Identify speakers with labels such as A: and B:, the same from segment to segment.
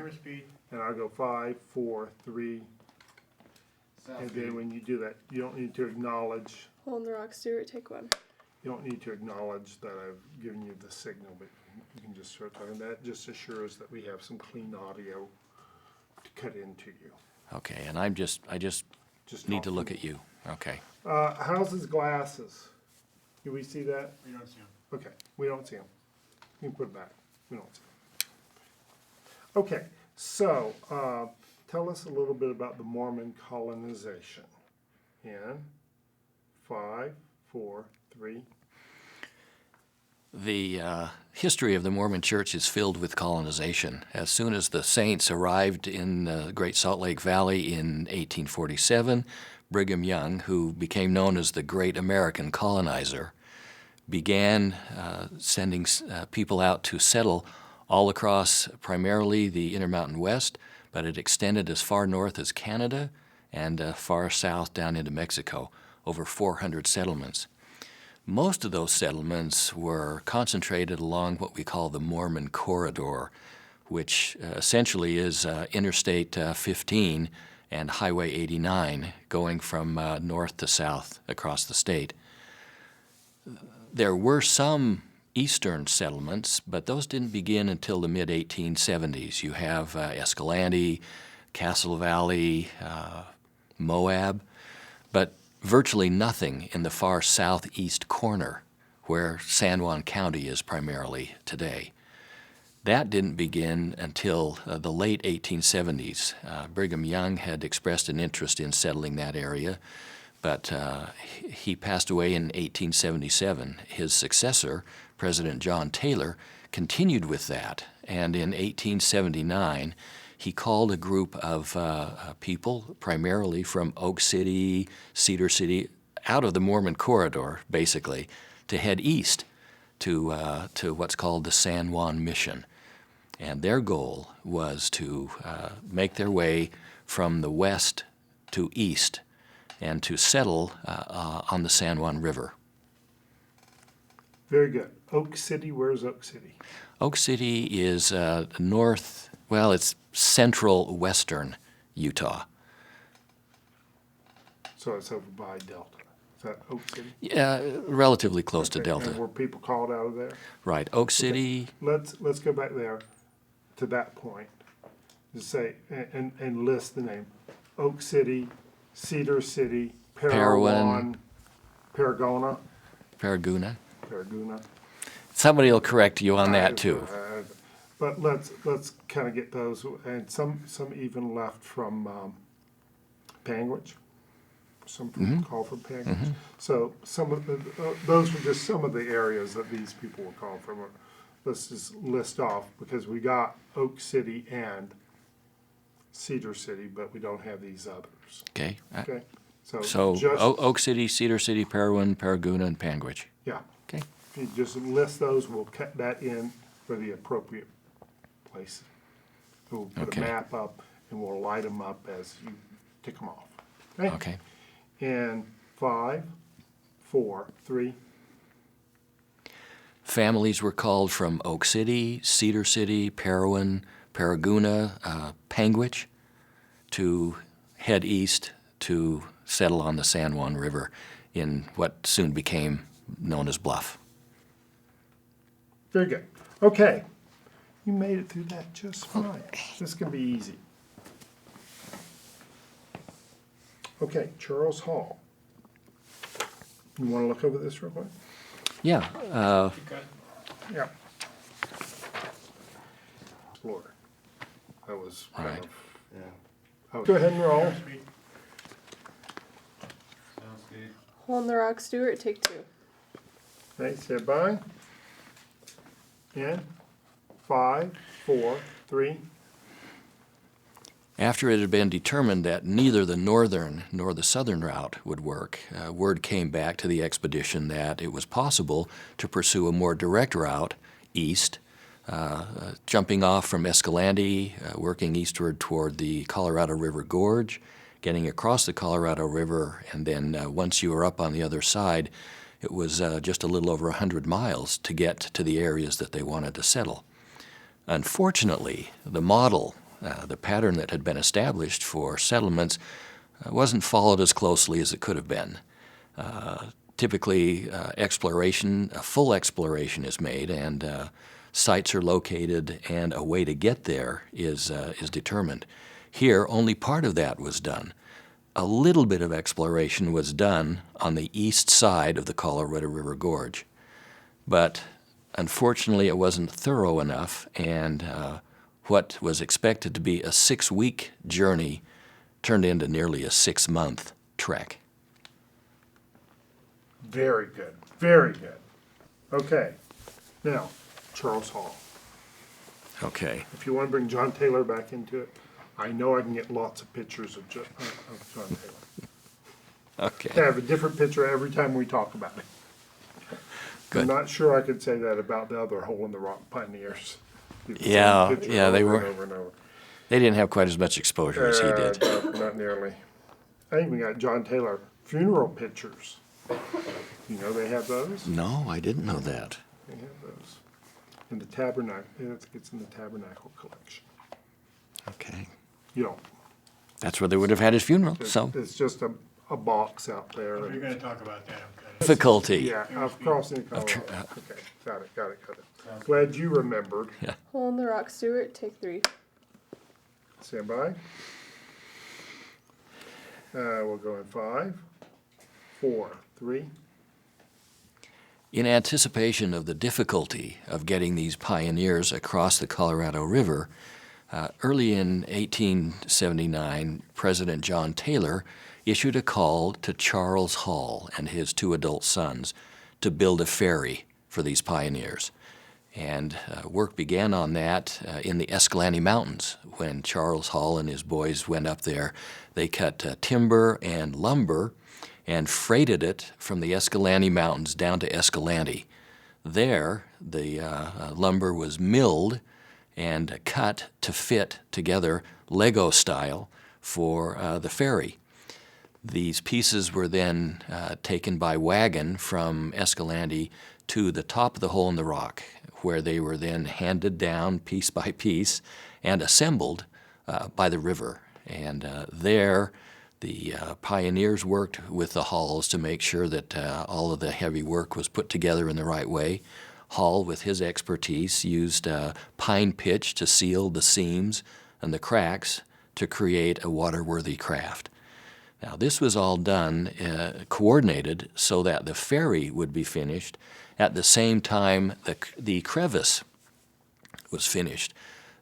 A: Camera speed.
B: and I'll go 5, 4, 3,
A: South
B: and
A: speed.
B: then when you do that, you don't need to acknowledge.
C: Hole in the rock, Stuart, take one.
B: You don't need to acknowledge that I've given you the signal, but you can just start talking. That just assures that we have some clean audio to cut into you.
D: Okay, and I just need to look at you. Okay.
B: Houses, glasses. Do we see that?
A: We don't see him.
B: Okay, we don't see them. You can put it back. We don't see them. Okay, so tell us a little bit about the Mormon colonization. In 5, 4, 3.
D: The history of the Mormon Church is filled with colonization. As soon as the saints arrived in the Great Salt Lake Valley in 1847, Brigham Young, who became known as the Great American Colonizer, began sending people out to settle all across primarily the Intermountain West, but it extended as far north as Canada and far south down into Mexico, over 400 settlements. Most of those settlements were concentrated along what we call the Mormon Corridor, which essentially is Interstate 15 and Highway 89 going from north to south across the state. There were some eastern settlements, but those didn't begin until the mid-1870s. You have Escalante, Castle Valley, Moab, but virtually nothing in the far southeast corner where San Juan County is primarily today. That didn't begin until the late 1870s. Brigham Young had expressed an interest in settling that area, but he passed away in 1877. His successor, President John Taylor, continued with that, and in 1879 he called a group of people, primarily from Oak City, Cedar City, out of the Mormon Corridor, basically, to head east to what's called the San Juan Mission. And their goal was to make their way from the west to east and to settle on the San Juan River.
B: Very good. Oak City, where's Oak City?
D: Oak City is north, well, it's central western Utah.
B: So it's over by Delta. Is that Oak City?
D: Yeah, relatively close to
B: Okay,
D: Delta.
B: and were people called out of there?
D: Right, Oak City.
B: Let's go back there to that point. Just say and list the name. Oak City, Cedar City, Parowan, Paragona,
D: Paraguna.
B: Paraguna.
D: Somebody will correct you on that too.
B: But let's kind of get those, and some even left from Panguitch. Some call from Panguitch. So some of those were just some of the areas that these people were called from. Let's just list off because we got Oak City and Cedar City, but we don't have these others.
D: Okay.
B: Okay.
D: So
B: just,
D: Oak City, Cedar City, Parowan, Paraguna, and Panguitch.
B: yeah.
D: Okay.
B: If you just list those, we'll cut that in for the appropriate place. We'll put
D: Okay.
B: a map up and we'll light them up as you tick them off.
D: Okay.
B: And 5, 4, 3.
D: Families were called from Oak City, Cedar City, Parowan, Paraguna, Panguitch to head east to settle on the San Juan River in what soon became known as Bluff.
B: Very good. Okay. You made it through that just fine. This can be easy. Okay, Charles Hall. You want to look over this real quick?
D: Yeah.
B: Yeah. Explorer. That was kind
D: Right.
B: of.
A: Yeah.
B: Oh, go ahead and roll.
A: Camera speed. Sound speed.
C: Hole in the rock, Stuart, take two.
B: Okay, stand by. And 5, 4, 3.
D: After it had been determined that neither the northern nor the southern route would work, word came back to the expedition that it was possible to pursue a more direct route east, jumping off from Escalante, working eastward toward the Colorado River Gorge, getting across the Colorado River, and then once you were up on the other side, it was just a little over 100 miles to get to the areas that they wanted to settle. Unfortunately, the model The pattern that had been established for settlements wasn't followed as closely as it could have been. Typically, a full exploration is made, and sites are located, and a way to get there is determined. Here, only part of that was done. A little bit of exploration was done on the east side of the Colorado River Gorge, but unfortunately it wasn't thorough enough, and what was expected to be a 6-week journey turned into nearly a 6-month trek.
B: Very good, very good. Okay, now, Charles Hall.
D: Okay.
B: If you want to bring John Taylor back into it, I know I can get lots of pictures of John Taylor. I
D: Okay.
B: have a different picture every time we talk about it. I'm
D: Good.
B: not sure I could say that about the other Hole in the Rock pioneers. The same
D: Yeah,
B: picture
D: yeah, they
B: over
D: were-
B: and over and over.
D: They didn't have quite as much exposure as he did.
B: No, not nearly. I think we got John Taylor funeral pictures. You know they have those?
D: No, I didn't know that.
B: They have those. In the tabernacle, it's in the tabernacle collection.
D: Okay.
B: You know,
D: That's where they would have had his funeral, so.
B: it's just a box out there.
A: If
B: and-
A: you're gonna talk about that, okay.
D: Difficulty.
B: Yeah, of crossing the Colorado. Okay, got it. Glad you remembered.
C: Hole in the Rock, Stuart, take 3.
B: Stand by. We'll go in 5, 4, 3.
D: In anticipation of the difficulty of getting these pioneers across the Colorado River, early in 1879, President John Taylor issued a call to Charles Hall and his 2 adult sons to build a ferry for these pioneers. And work began on that in the Escalante Mountains. When Charles Hall and his boys went up there, they cut timber and lumber and freighted it from the Escalante Mountains down to Escalante. There, the lumber was milled and cut to fit together Lego style for the ferry. These pieces were then taken by wagon from Escalante to the top of the Hole in the Rock, where they were then handed down piece by piece and assembled by the river. And there, the pioneers worked with the Halls to make sure that all of the heavy work was put together in the right way. Hall, with his expertise, used pine pitch to seal the seams and the cracks to create a water-worthy craft. Now, this was all done, coordinated, so that the ferry would be finished at the same time the crevice was finished,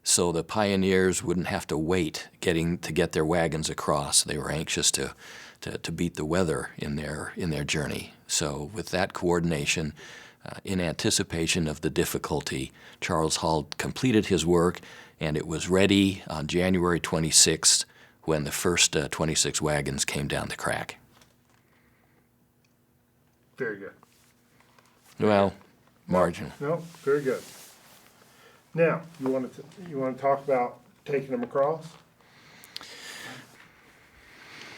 D: so the pioneers wouldn't have to wait to get their wagons across. They were anxious to beat the weather in their journey. So with that coordination, in anticipation of the difficulty, Charles Hall completed his work, and it was ready on January 26th when the first 26 wagons came down the crack.
B: Very good.
D: Well, marginal.
B: No, very good. Now, you want to talk about taking them across?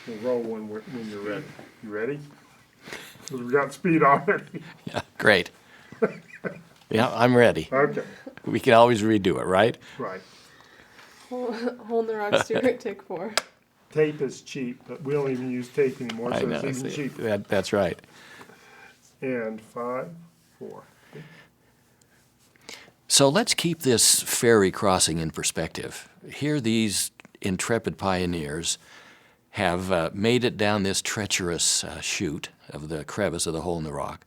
B: We'll roll when you're ready. You ready? 'Cause we got speed already.
D: Yeah, great. Yeah, I'm ready.
B: Okay,
D: We can always redo it, right?
B: right.
C: Hole in the Rock, Stuart, take 4.
B: Tape is cheap, but we don't even use tape anymore,
D: I
B: so
D: know.
B: it's even cheaper.
D: That's right.
B: And 5, 4.
D: So let's keep this ferry crossing in perspective. Here these intrepid pioneers have made it down this treacherous chute of the crevice of the Hole in the Rock.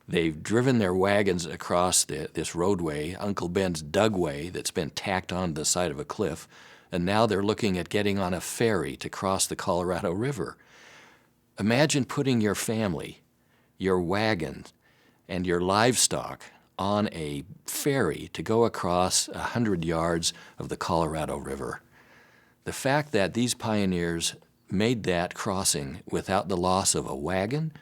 D: They've driven their wagons across this roadway, Uncle Ben's Dugway, that's been tacked onto the side of a cliff, and now they're looking at getting on a ferry to cross the Colorado River. Imagine putting your family, your wagon, and your livestock on a ferry to go across 100 yards of the Colorado River. The fact that these pioneers made that crossing without the loss of a wagon,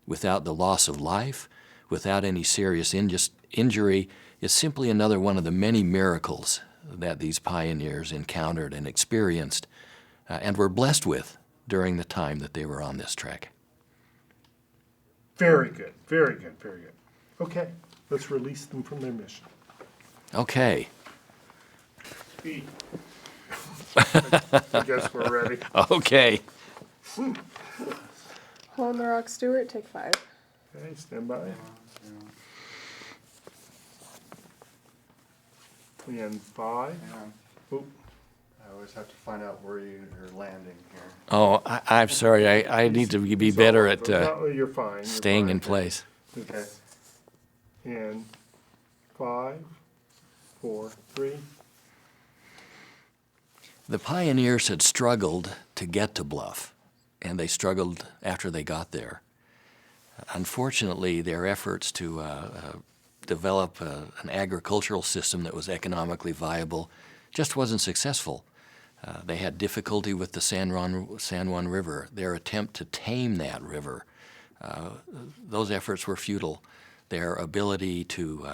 D: without the loss of life, without any serious injury, is simply another one of the many miracles that these pioneers encountered and experienced and were blessed with during the time that they were on this trek.
B: Very good, very good, very good. Okay, let's release them from their mission.
D: Okay.
B: Speed. I guess we're ready.
D: Okay.
C: Hole in the Rock, Stuart, take 5.
B: Okay, stand by. And 5.
A: Hang on.
B: Oop,
A: I always have to find out where you're landing here.
D: Oh, I'm sorry. I need to be
B: he's
D: better
B: all
D: at
B: over. No, you're fine. You're
D: staying
B: fine.
D: in place.
B: Okay. And 5, 4, 3.
D: The pioneers had struggled to get to Bluff, and they struggled after they got there. Unfortunately, their efforts to develop an agricultural system that was economically viable just wasn't successful. They had difficulty with the San Juan River. Their attempt to tame that river, those efforts were futile. Their ability to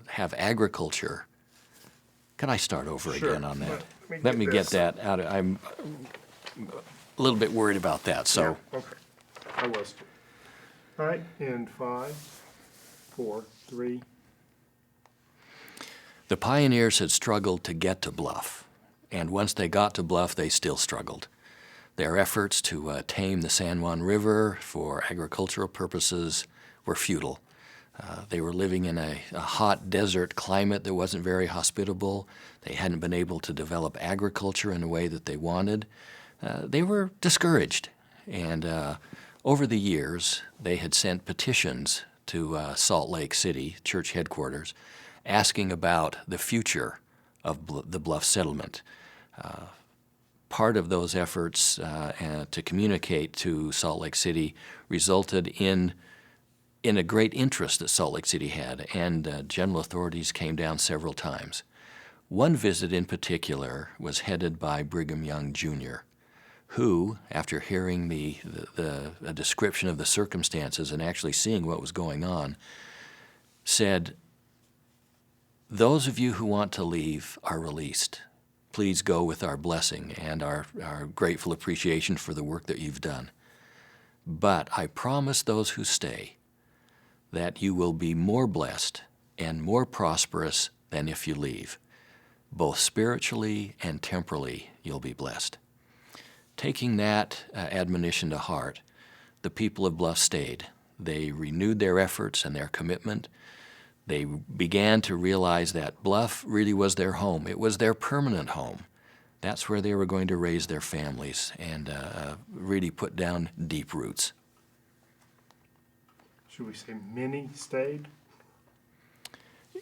D: have agriculture. Can I start over
B: Sure.
D: again on that?
B: Let me
D: get
B: this.
D: that out. I'm a little bit worried about that. So.
B: Yeah, okay. I was too. All right, and 5, 4, 3.
D: The pioneers had struggled to get to Bluff, and once they got to Bluff, they still struggled. Their efforts to tame the San Juan River for agricultural purposes were futile. They were living in a hot desert climate that wasn't very hospitable. They hadn't been able to develop agriculture in a way that they wanted. They were discouraged, and over the years, they had sent petitions to Salt Lake City, church headquarters, asking about the future of the Bluff settlement. Part of those efforts to communicate to Salt Lake City resulted in a great interest that Salt Lake City had, and general authorities came down several times. One visit in particular was headed by Brigham Young Jr., who, after hearing the description of the circumstances and actually seeing what was going on, said, "Those of you who want to leave are released. Please go with our blessing and our grateful appreciation for the work that you've done. But I promise those who stay that you will be more blessed and more prosperous than if you leave. Both spiritually and temporally, you'll be blessed." Taking that admonition to heart, the people of Bluff stayed. They renewed their efforts and their commitment. They began to realize that Bluff really was their home. It was their permanent home. That's where they were going to raise their families and really put down deep roots.
B: Should we say many stayed?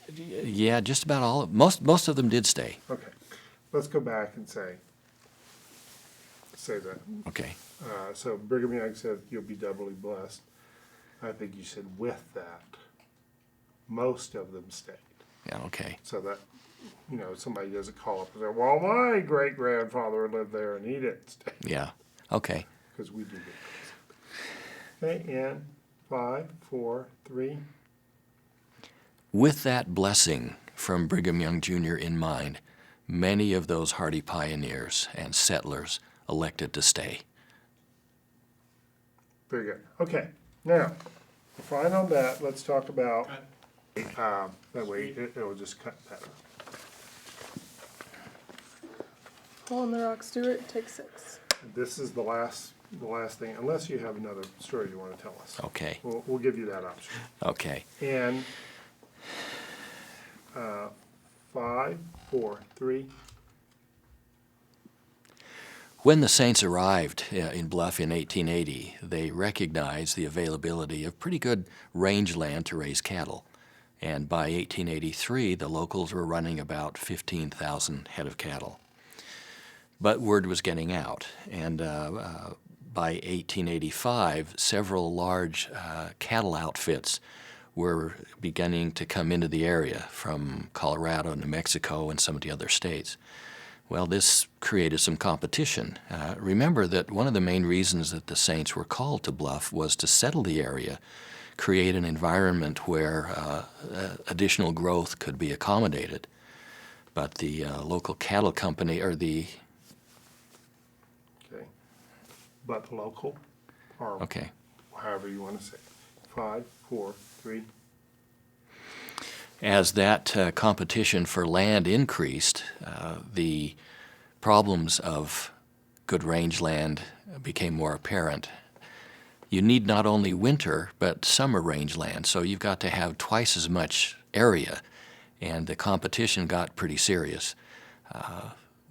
D: Yeah, just about all of most of them did stay.
B: Okay, let's go back and say that.
D: Okay.
B: So Brigham Young said you'll be doubly blessed. I think you said with that, most of them stayed.
D: Yeah, okay.
B: So that, somebody doesn't call up and say, well, my great-grandfather lived there and he didn't stay.
D: Yeah. Okay.
B: Because we do get those. Okay, and 5, 4, 3.
D: With that blessing from Brigham Young Jr. in mind, many of those hardy pioneers and settlers elected to stay.
B: Very good. Okay, now, fine on that, let's talk about, that way it'll just cut better.
C: Hole in the Rock, Stuart, take 6.
B: This is the last thing, unless you have another story you want to tell us.
D: Okay.
B: We'll give you that option.
D: Okay.
B: And 5, 4, 3.
D: When the Saints arrived in Bluff in 1880, they recognized the availability of pretty good range land to raise cattle. And by 1883, the locals were running about 15,000 head of cattle. But word was getting out, and by 1885, several large cattle outfits were beginning to come into the area from Colorado, New Mexico, and some of the other states. Well, this created some competition. Remember that one of the main reasons that the Saints were called to Bluff was to settle the area, create an environment where additional growth could be accommodated. But the local cattle company, or the...
B: Okay. But local, or
D: Okay.
B: however you want to say it. 5, 4, 3.
D: As that competition for land increased, the problems of good rangeland became more apparent. You need not only winter, but summer rangeland, so you've got to have twice as much area, and the competition got pretty serious.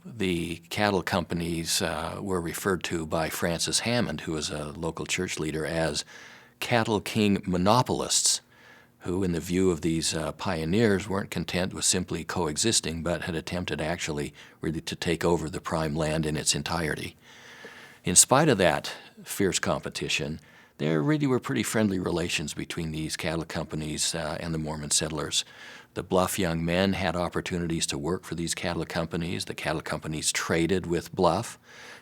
D: The cattle companies were referred to by Francis Hammond, who was a local church leader, as cattle king monopolists, who, in the view of these pioneers, weren't content with simply coexisting, but had attempted actually really to take over the prime land in its entirety. In spite of that fierce competition, there really were pretty friendly relations between these cattle companies and the Mormon settlers. The Bluff young men had opportunities to work for these cattle companies. The cattle companies traded with Bluff,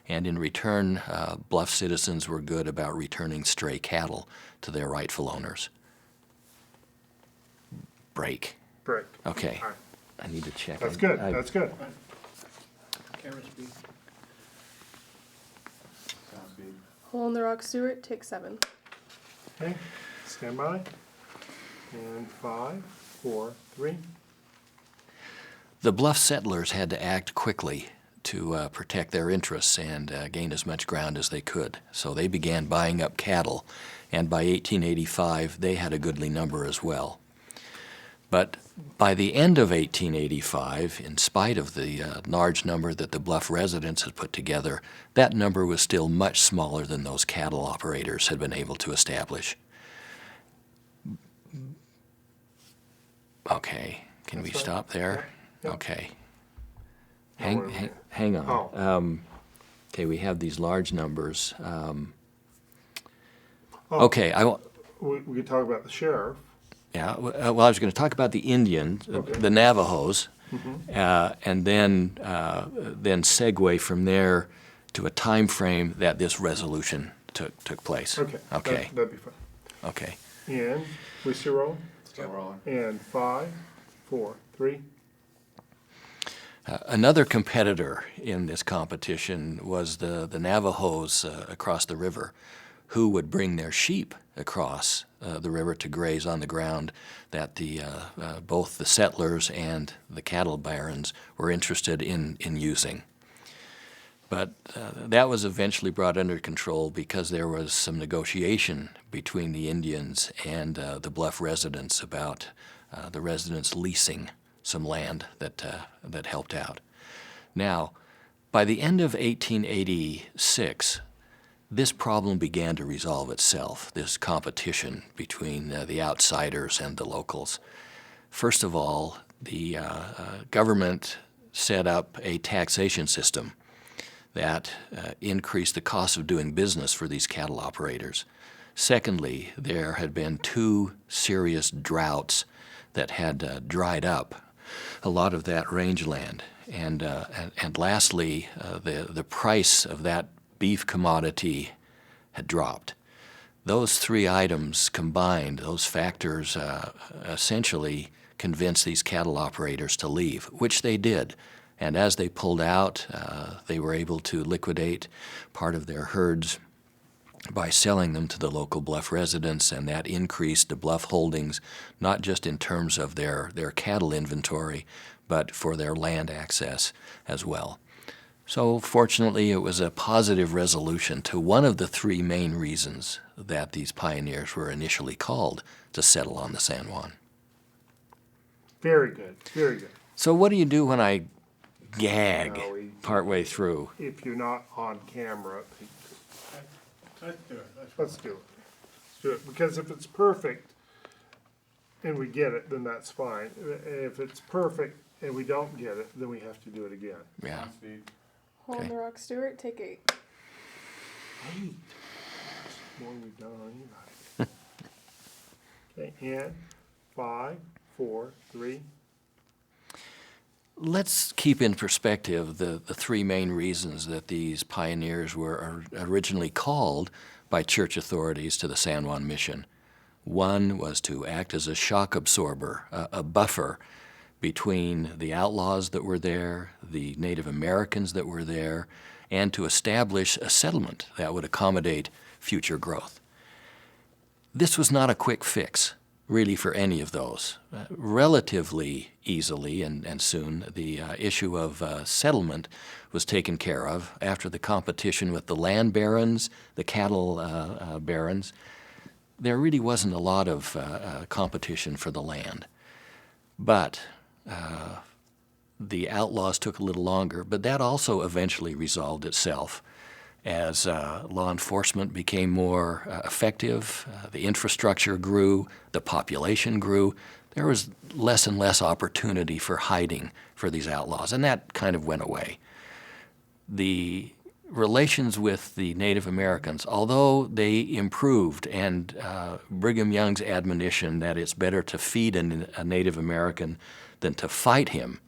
D: and in return, Bluff citizens were good about returning stray cattle to their rightful owners. Break.
B: Break.
D: Okay.
B: All right.
D: I need to check.
B: That's good, that's good.
A: Camera speed. Sound speed.
C: Hole in the rock, Stuart, take 7.
B: Okay, stand by. And 5, 4, 3.
D: The Bluff settlers had to act quickly to protect their interests and gain as much ground as they could. So they began buying up cattle, and by 1885 they had a goodly number as well. But by the end of 1885, in spite of the large number that the Bluff residents had put together, that number was still much smaller than those cattle operators had been able to establish. Okay, can we
B: That's right.
D: stop there?
B: Yeah.
D: Okay.
B: Now where are we?
D: Hang on.
B: Oh.
D: Okay, we have these large numbers.
B: Oh,
D: Okay,
B: We could talk about the sheriff.
D: yeah, well, I was going to talk about the Indians,
B: Okay.
D: the Navajos,
B: Mm-hmm.
D: and then segue from there to a time frame that this resolution took place.
B: Okay.
D: Okay.
B: That'd be fine.
D: Okay.
B: And we still rolling?
A: Still rolling.
B: And 5, 4, 3.
D: Another competitor in this competition was the Navajos across the river, who would bring their sheep across the river to graze on the ground that both the settlers and the cattle barons were interested in using. But that was eventually brought under control because there was some negotiation between the Indians and the Bluff residents about the residents leasing some land that helped out. Now, by the end of 1886, this problem began to resolve itself, this competition between the outsiders and the locals. First of all, the government set up a taxation system that increased the cost of doing business for these cattle operators. Secondly, there had been 2 serious droughts that had dried up a lot of that rangeland. And lastly, the price of that beef commodity had dropped. Those 3 items combined, those factors essentially convinced these cattle operators to leave, which they did. And as they pulled out, they were able to liquidate part of their herds by selling them to the local Bluff residents, and that increased the Bluff holdings, not just in terms of their cattle inventory, but for their land access as well. So fortunately, it was a positive resolution to one of the 3 main reasons that these pioneers were initially called to settle on the San Juan.
B: Very good, very good.
D: So what do you do when I gag
B: No,
D: partway through?
B: If you're not on camera,
E: Let's do it.
B: let's do it. Let's do it. Because if it's perfect and we get it, then that's fine. If it's perfect and we don't get it, then we have to do it again.
D: Yeah.
A: Sound speed.
C: Hole in
D: Okay.
C: the rock, Stuart, take 8.
B: Hey, more than we've done on anybody. Okay, and 5, 4, 3.
D: Let's keep in perspective the 3 main reasons that these pioneers were originally called by church authorities to the San Juan mission. One was to act as a shock absorber, a buffer between the outlaws that were there, the Native Americans that were there, and to establish a settlement that would accommodate future growth. This was not a quick fix. really for any of those. Relatively easily and soon, the issue of settlement was taken care of after the competition with the land barons, the cattle barons. There really wasn't a lot of competition for the land. But the outlaws took a little longer, but that also eventually resolved itself as law enforcement became more effective, the infrastructure grew, the population grew. There was less and less opportunity for hiding for these outlaws, and that kind of went away. The relations with the Native Americans, although they improved, and Brigham Young's admonition that it's better to feed a Native American than to fight him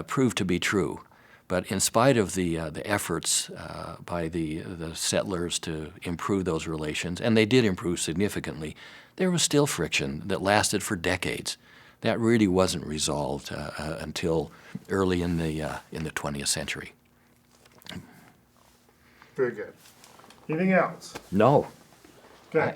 D: proved to be true. But in spite of the efforts by the settlers to improve those relations, and they did improve significantly, there was still friction that lasted for decades. That really wasn't resolved until early in the 20th century.
B: Very good. Anything else?
D: No.